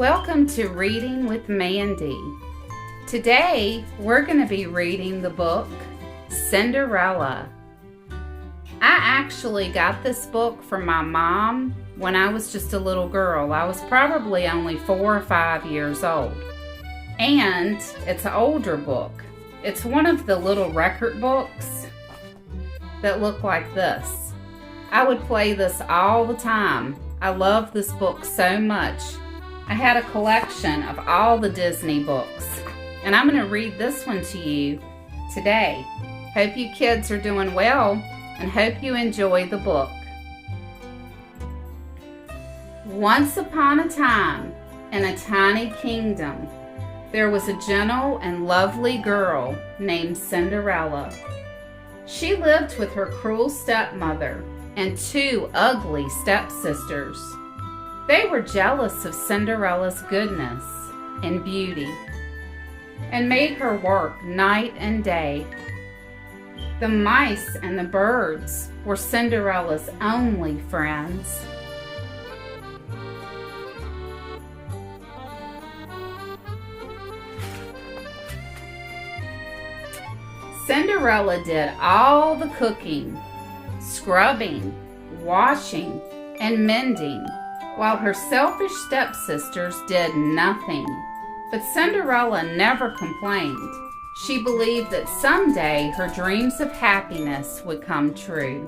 Welcome to Reading with Mandy. Today we're going to be reading the book Cinderella. I actually got this book from my mom when I was just a little girl. I was probably only 4 or 5 years old. And it's an older book. It's one of the little record books that look like this. I would play this all the time. I love this book so much. I had a collection of all the Disney books, and I'm going to read this one to you today. Hope you kids are doing well, and hope you enjoy the book. Once upon a time, in a tiny kingdom, there was a gentle and lovely girl named Cinderella. She lived with her cruel stepmother and 2 ugly stepsisters. They were jealous of Cinderella's goodness and beauty and made her work night and day. The mice and the birds were Cinderella's only friends. Cinderella did all the cooking, scrubbing, washing, and mending, while her selfish stepsisters did nothing. But Cinderella never complained. She believed that someday her dreams of happiness would come true.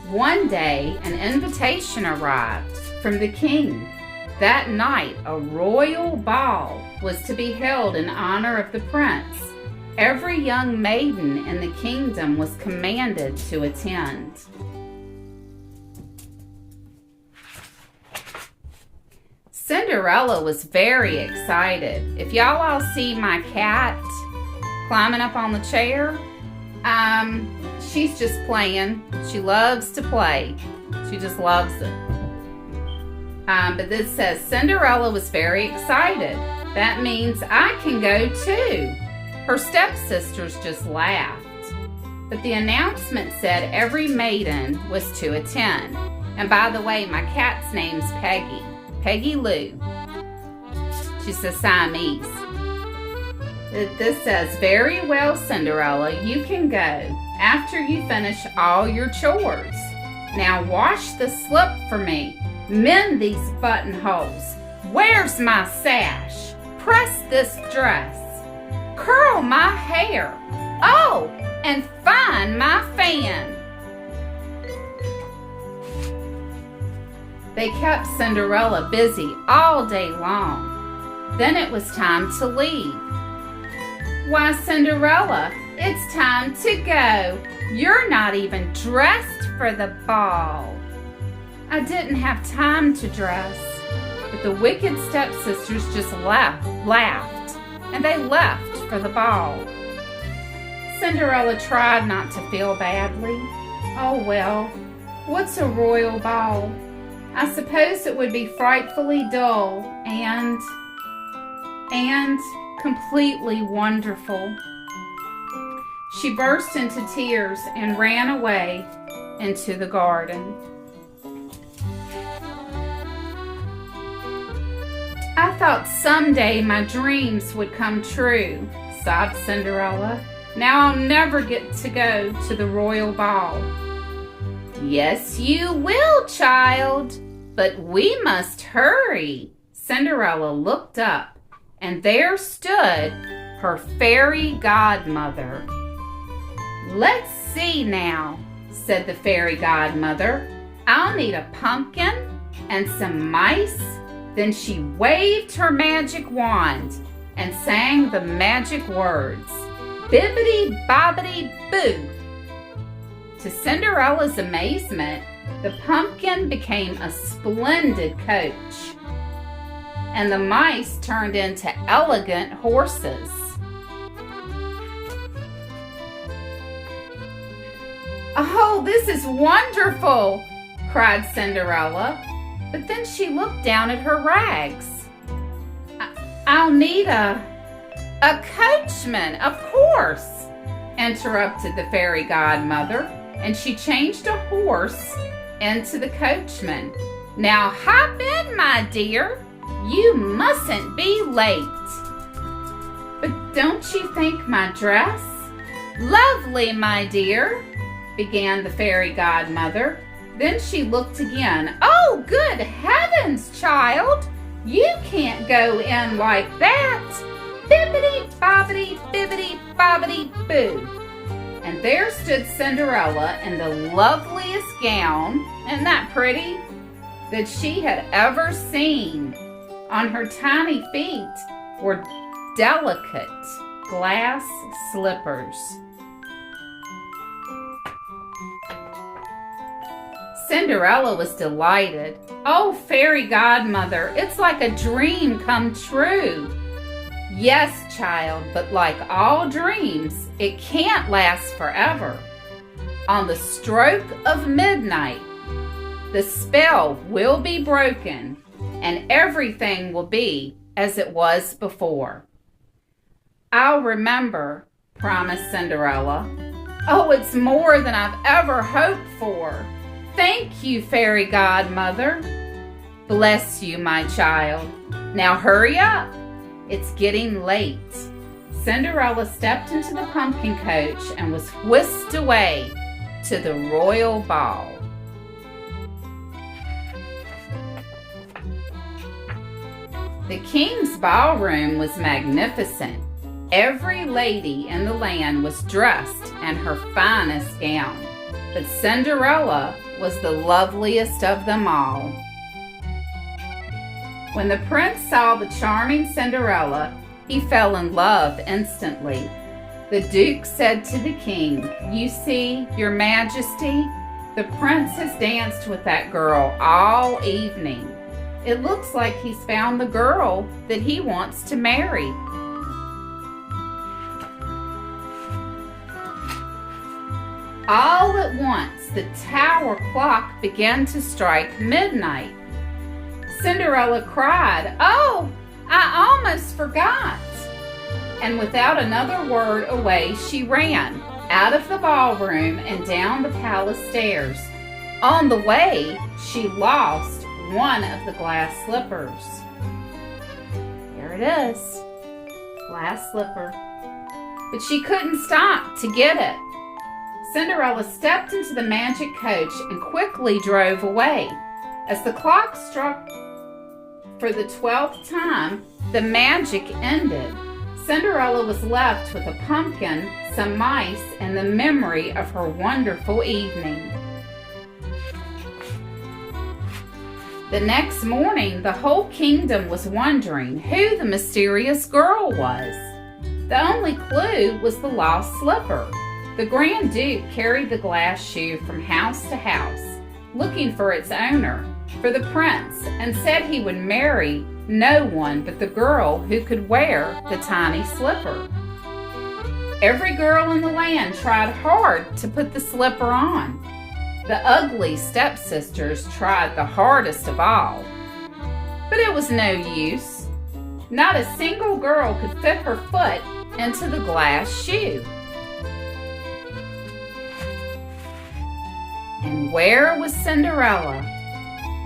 One day, an invitation arrived from the king. That night, a royal ball was to be held in honor of the prince. Every young maiden in the kingdom was commanded to attend. Cinderella was very excited. If y'all all see my cat climbing up on the chair, she's just playing. She loves to play. She just loves it. But this says, Cinderella was very excited. That means I can go too. Her stepsisters just laughed. But the announcement said every maiden was to attend. And by the way, my cat's name's Peggy. Peggy Lou. She's a Siamese. This says, very well, Cinderella, you can go after you finish all your chores. Now wash the slip for me. Mend these buttonholes. Where's my sash? Press this dress. Curl my hair. Oh, and find my fan. They kept Cinderella busy all day long. Then it was time to leave. Why, Cinderella, it's time to go. You're not even dressed for the ball. I didn't have time to dress. But the wicked stepsisters just laughed, and they left for the ball. Cinderella tried not to feel badly. Oh well, what's a royal ball? I suppose it would be frightfully dull and completely wonderful. She burst into tears and ran away into the garden. I thought someday my dreams would come true, sobbed Cinderella. Now I'll never get to go to the royal ball. Yes, you will, child, but we must hurry. Cinderella looked up, and there stood her fairy godmother. Let's see now, said the fairy godmother. I'll need a pumpkin and some mice. Then she waved her magic wand and sang the magic words, bibbidi-bobbidi-boo. To Cinderella's amazement, the pumpkin became a splendid coach, and the mice turned into elegant horses. Oh, this is wonderful, cried Cinderella. But then she looked down at her rags. I'll need a coachman, of course, interrupted the fairy godmother, and she changed a horse into the coachman. Now hop in, my dear. You mustn't be late." "But don't you think my dress lovely, my dear?" began the fairy godmother. Then she looked again. "Oh, good heavens, child! You can't go in like that. Bibbidi-bobbidi, bibbidi-bobbidi-boo." And there stood Cinderella in the loveliest gown, isn't that pretty, that she had ever seen. On her tiny feet were delicate glass slippers. Cinderella was delighted. "Oh, fairy godmother, it's like a dream come true." "Yes, child, but like all dreams, it can't last forever. On the stroke of midnight, the spell will be broken and everything will be as it was before." "I'll remember," promised Cinderella. "Oh, it's more than I've ever hoped for. Thank you, fairy godmother." "Bless you, my child. Now hurry up. It's getting late." Cinderella stepped into the pumpkin coach and was whisked away to the royal ball. The king's ballroom was magnificent. Every lady in the land was dressed in her finest gown, but Cinderella was the loveliest of them all. When the prince saw the charming Cinderella, he fell in love instantly. The duke said to the king, "You see, your majesty, the prince has danced with that girl all evening. It looks like he's found the girl that he wants to marry." All at once, the tower clock began to strike midnight. Cinderella cried, "Oh, I almost forgot!" And without another word away she ran, out of the ballroom and down the palace stairs. On the way, she lost one of the glass slippers. There it is, glass slipper. But she couldn't stop to get it. Cinderella stepped into the magic coach and quickly drove away. As the clock struck for the 12th time, the magic ended. Cinderella was left with a pumpkin, some mice, and the memory of her wonderful evening. The next morning, the whole kingdom was wondering who the mysterious girl was. The only clue was the lost slipper. The Grand Duke carried the glass shoe from house to house, looking for its owner, for the prince, and said he would marry no one but the girl who could wear the tiny slipper. Every girl in the land tried hard to put the slipper on. The ugly stepsisters tried the hardest of all, but it was no use. Not a single girl could fit her foot into the glass shoe. And where was Cinderella?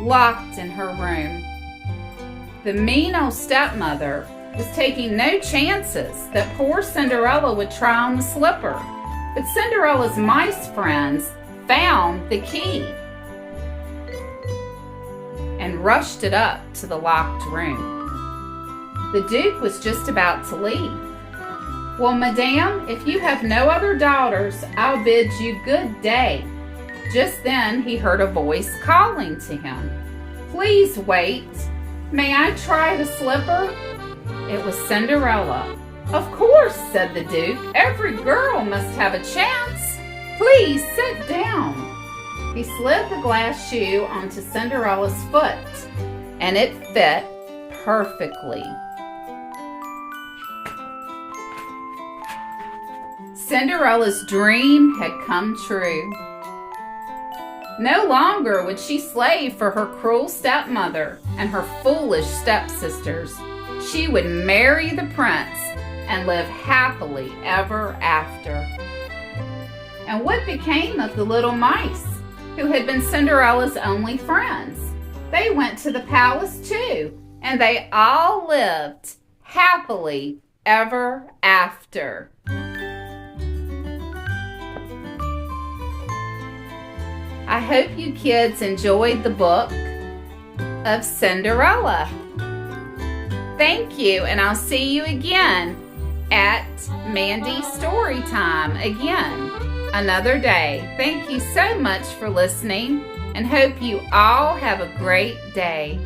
Locked in her room. The mean old stepmother was taking no chances that poor Cinderella would try on the slipper. But Cinderella's mice friends found the key and rushed it up to the locked room. The Duke was just about to leave. "Well, madame, if you have no other daughters, I'll bid you good day." Just then he heard a voice calling to him. "Please wait. May I try the slipper?" It was Cinderella. "Of course," said the Duke. "Every girl must have a chance. Please sit down." He slid the glass shoe onto Cinderella's foot, and it fit perfectly. Cinderella's dream had come true. No longer would she slave for her cruel stepmother and her foolish stepsisters. She would marry the prince and live happily ever after. And what became of the little mice, who had been Cinderella's only friends? They went to the palace too, and they all lived happily ever after. I hope you kids enjoyed the book of Cinderella. Thank you, and I'll see you again at Mandy's Storytime again another day. Thank you so much for listening, and hope you all have a great day.